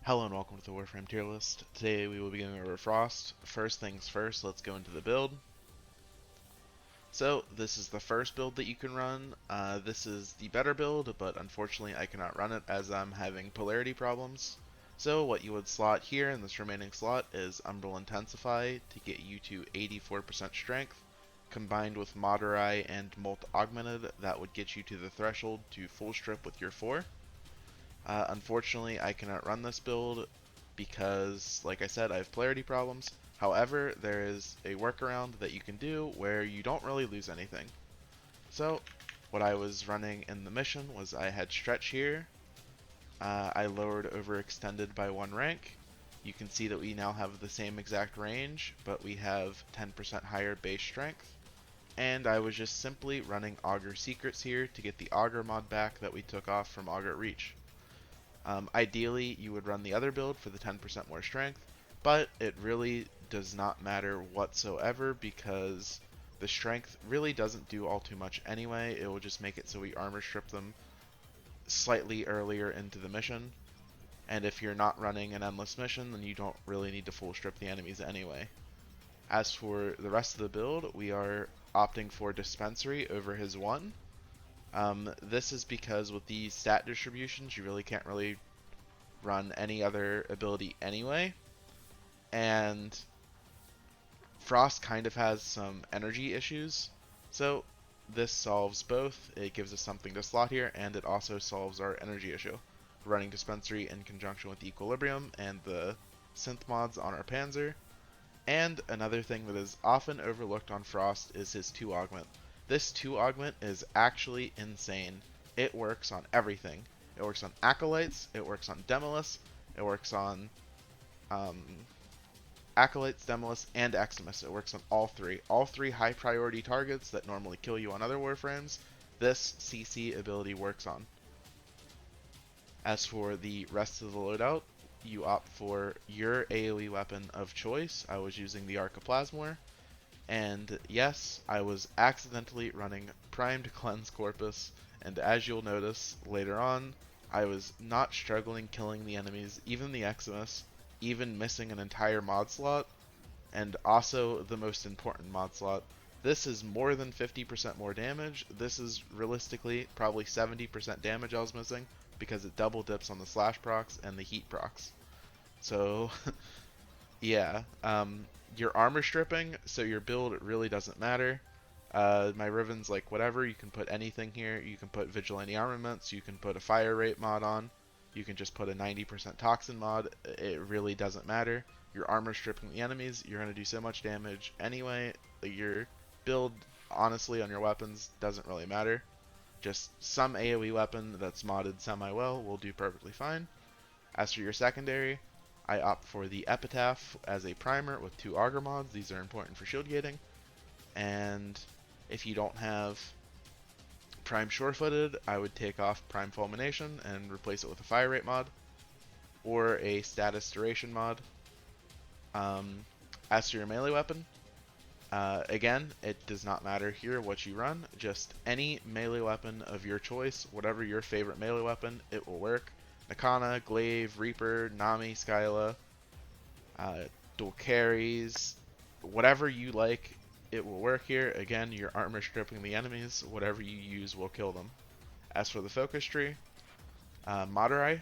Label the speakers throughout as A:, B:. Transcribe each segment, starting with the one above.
A: Hello and welcome to the Warframe tier list. Today we will be going over Frost. First things first, let's go into the build. So this is the first build that you can run. This is the better build, but unfortunately I cannot run it as I'm having polarity problems. So what you would slot here in this remaining slot is Umbral Intensify to get you to 84% strength, combined with Moderai and Molt Augmented, that would get you to the threshold to full strip with your 4. Unfortunately, I cannot run this build because, like I said, I have polarity problems. However, there is a workaround that you can do where you don't really lose anything. So, what I was running in the mission was I had stretch here. I lowered overextended by 1 rank. You can see that we now have the same exact range, but we have 10% higher base strength. And I was just simply running Augur Secrets here to get the Augur mod back that we took off from Augur Reach. Ideally, you would run the other build for the 10% more strength, but it really does not matter whatsoever because the strength really doesn't do all too much anyway. It will just make it so we armor strip them slightly earlier into the mission. And if you're not running an endless mission, then you don't really need to full strip the enemies anyway. As for the rest of the build, we are opting for Dispensary over his 1. This is because with these stat distributions, you really can't really run any other ability anyway. And Frost kind of has some energy issues, so this solves both. It gives us something to slot here, and it also solves our energy issue. Running Dispensary in conjunction with Equilibrium and the synth mods on our Panzer. And another thing that is often overlooked on Frost is his 2 augment. This 2 augment is actually insane. It works on everything. It works on Acolytes, it works on Demolus, it works on um, Acolytes, Demolus, and Eximus. It works on all 3. All 3 high priority targets that normally kill you on other Warframes, this CC ability works on. As for the rest of the loadout, you opt for your AoE weapon of choice. I was using the Arcaplasmor, and yes, I was accidentally running Primed Cleanse Corpus, and as you'll notice later on, I was not struggling killing the enemies, even the Eximus, even missing an entire mod slot, and also the most important mod slot. This is more than 50% more damage. This is realistically probably 70% damage I was missing because it double dips on the slash procs and the heat procs. So yeah, you're armor stripping, so your build really doesn't matter. My Riven's like whatever, you can put anything here. You can put Vigilante Armaments, you can put a Fire Rate mod on, you can just put a 90% Toxin mod. It really doesn't matter. You're armor stripping the enemies, you're going to do so much damage anyway. Your build, honestly, on your weapons doesn't really matter. Just some AoE weapon that's modded semi-well will do perfectly fine. As for your secondary, I opt for the Epitaph as a primer with 2 Augur mods. These are important for shield gating. And if you don't have Prime Sure-Footed, I would take off Prime Fulmination and replace it with a Fire Rate mod or a Status Duration mod. As for your melee weapon, again, it does not matter here what you run. Just any melee weapon of your choice, whatever your favorite melee weapon, it will work. Nakana, Glaive, Reaper, Nami, Skyla, dual carries, whatever you like, it will work here. Again, you're armor stripping the enemies. Whatever you use will kill them. As for the focus tree, Madurai.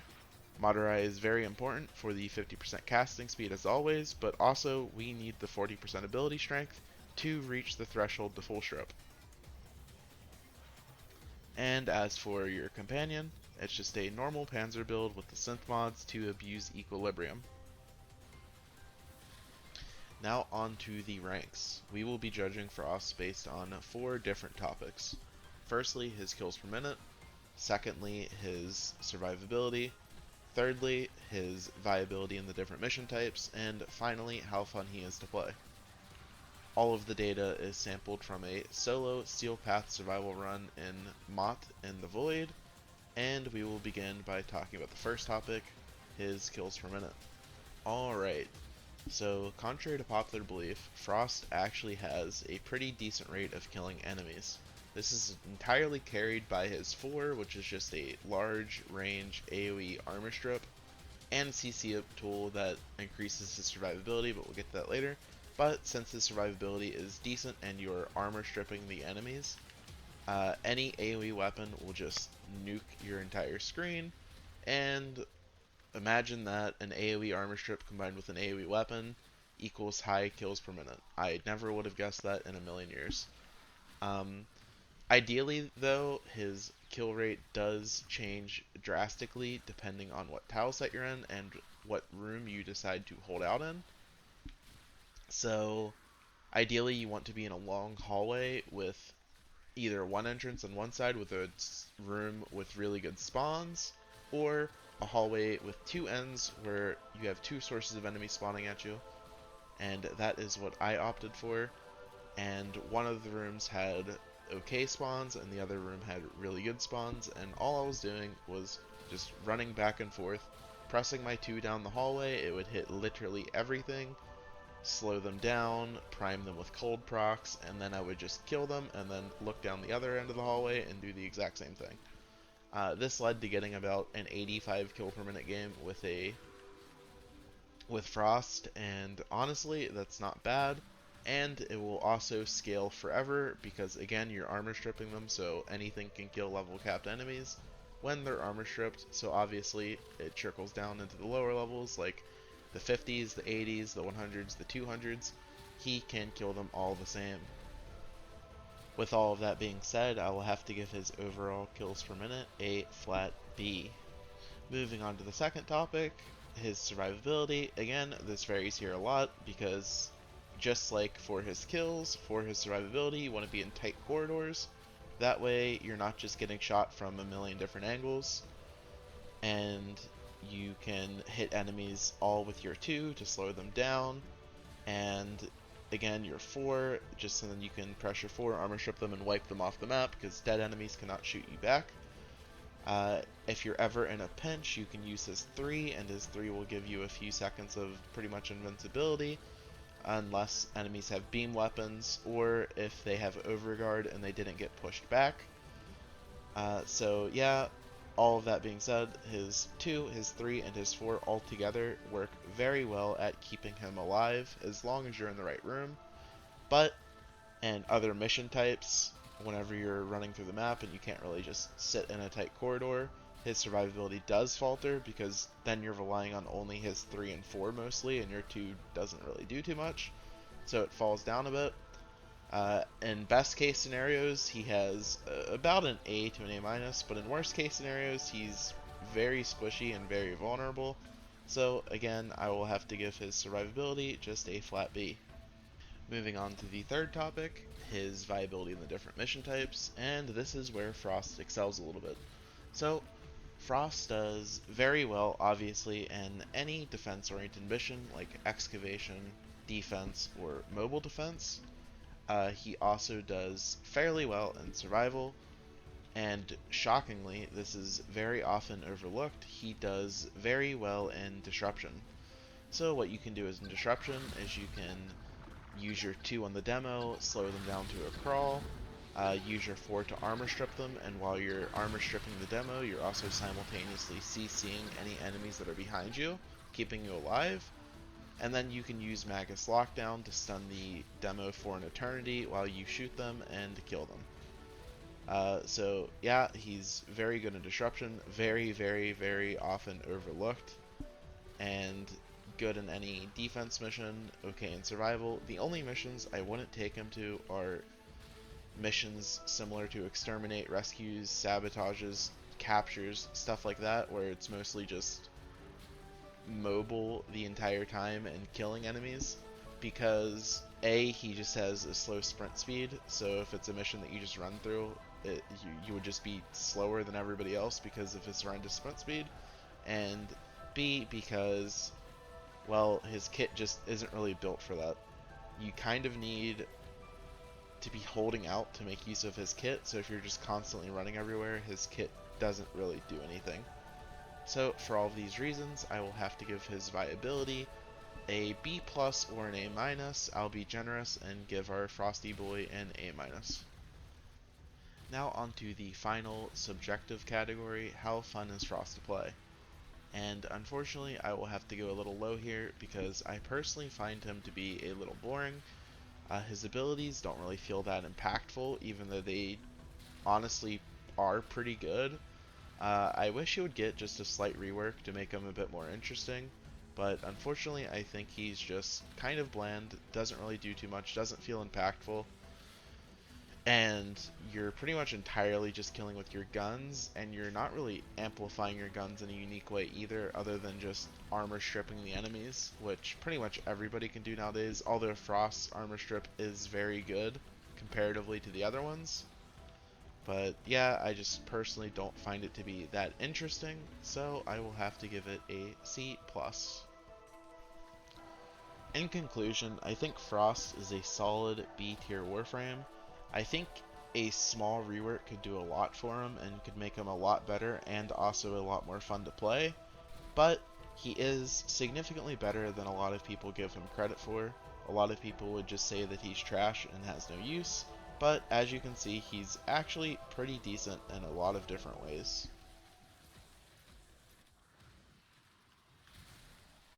A: Madurai is very important for the 50% casting speed as always, but also we need the 40% ability strength to reach the threshold to full strip. And as for your companion, it's just a normal Panzer build with the synth mods to abuse equilibrium. Now on to the ranks. We will be judging Frost based on 4 different topics. Firstly, his kills per minute. Secondly, his survivability. Thirdly, his viability in the different mission types. And finally, how fun he is to play. All of the data is sampled from a solo Steel Path survival run in Mott in the Void. And we will begin by talking about the first topic, his kills per minute. Alright. So, contrary to popular belief, Frost actually has a pretty decent rate of killing enemies. This is entirely carried by his 4, which is just a large range AoE armor strip. and CC a tool that increases his survivability, but we'll get to that later. But since his survivability is decent and you're armor stripping the enemies, any AoE weapon will just nuke your entire screen, and imagine that an AoE armor strip combined with an AoE weapon equals high kills per minute. I never would have guessed that in a million years. Um, Ideally, though, his kill rate does change drastically depending on what tile set you're in and what room you decide to hold out in. So, ideally, you want to be in a long hallway with either one entrance on one side with a room with really good spawns, or a hallway with two ends where you have two sources of enemies spawning at you. And that is what I opted for. And one of the rooms had okay spawns and the other room had really good spawns, and all I was doing was just running back and forth, pressing my 2 down the hallway. It would hit literally everything, slow them down, prime them with cold procs, and then I would just kill them and then look down the other end of the hallway and do the exact same thing. This led to getting about an 85 kill per minute game with Frost, and honestly, that's not bad. And it will also scale forever because, again, you're armor stripping them, so anything can kill level capped enemies when they're armor stripped. So obviously, it trickles down into the lower levels, like the 50s, the 80s, the 100s, the 200s. He can kill them all the same. With all of that being said, I will have to give his overall kills per minute a flat B. Moving on to the second topic, his survivability. Again, this varies here a lot because just like for his kills, for his survivability, you want to be in tight corridors. That way, you're not just getting shot from a million different angles, and you can hit enemies all with your 2 to slow them down, and again, your 4, just so then you can press your 4, armor strip them, and wipe them off the map because dead enemies cannot shoot you back. If you're ever in a pinch, you can use his 3, and his 3 will give you a few seconds of pretty much invincibility, unless enemies have beam weapons, or if they have overguard and they didn't get pushed back. So yeah, all of that being said, his 2, his 3, and his 4 all together work very well at keeping him alive as long as you're in the right room. But and other mission types, whenever you're running through the map and you can't really just sit in a tight corridor, his survivability does falter because then you're relying on only his 3 and 4 mostly, and your 2 doesn't really do too much, so it falls down a bit. In best case scenarios, he has about an A to an A minus, but in worst case scenarios, he's very squishy and very vulnerable. So again, I will have to give his survivability just a flat B. Moving on to the third topic, his viability in the different mission types, and this is where Frost excels a little bit. So, Frost does very well, obviously, in any defense-oriented mission, like excavation, defense, or mobile defense. He also does fairly well in survival, and shockingly, this is very often overlooked, he does very well in disruption. So what you can do is in disruption is you can use your 2 on the demo, slow them down to a crawl, use your 4 to armor strip them, and while you're armor stripping the demo, you're also simultaneously CCing any enemies that are behind you, keeping you alive. And then you can use Magus Lockdown to stun the demo for an eternity while you shoot them and kill them. So yeah, he's very good in disruption, very, very, very often overlooked, and good in any defense mission, okay in survival. The only missions I wouldn't take him to are missions similar to exterminate, rescues, sabotages, captures, stuff like that, where it's mostly just mobile the entire time and killing enemies, because A, he just has a slow sprint speed, so if it's a mission that you just run through, you would just be slower than everybody else because of his horrendous sprint speed, and B, because, well, his kit just isn't really built for that. You kind of need to be holding out to make use of his kit, so if you're just constantly running everywhere, his kit doesn't really do anything. So for all of these reasons, I will have to give his viability a B plus or an A minus. I'll be generous and give our Frosty Boy an A minus. Now onto the final subjective category, how fun is Frost to play? And unfortunately, I will have to go a little low here because I personally find him to be a little boring. His abilities don't really feel that impactful, even though they honestly are pretty good. I wish he would get just a slight rework to make him a bit more interesting, but unfortunately, I think he's just kind of bland, doesn't really do too much, doesn't feel impactful, and you're pretty much entirely just killing with your guns, and you're not really amplifying your guns in a unique way either, other than just armor stripping the enemies, which pretty much everybody can do nowadays, although Frost's armor strip is very good comparatively to the other ones. But yeah, I just personally don't find it to be that interesting, so I will have to give it a C+. In conclusion, I think Frost is a solid B tier Warframe. I think a small rework could do a lot for him and could make him a lot better and also a lot more fun to play, but he is significantly better than a lot of people give him credit for. A lot of people would just say that he's trash and has no use, but as you can see, he's actually pretty decent in a lot of different ways.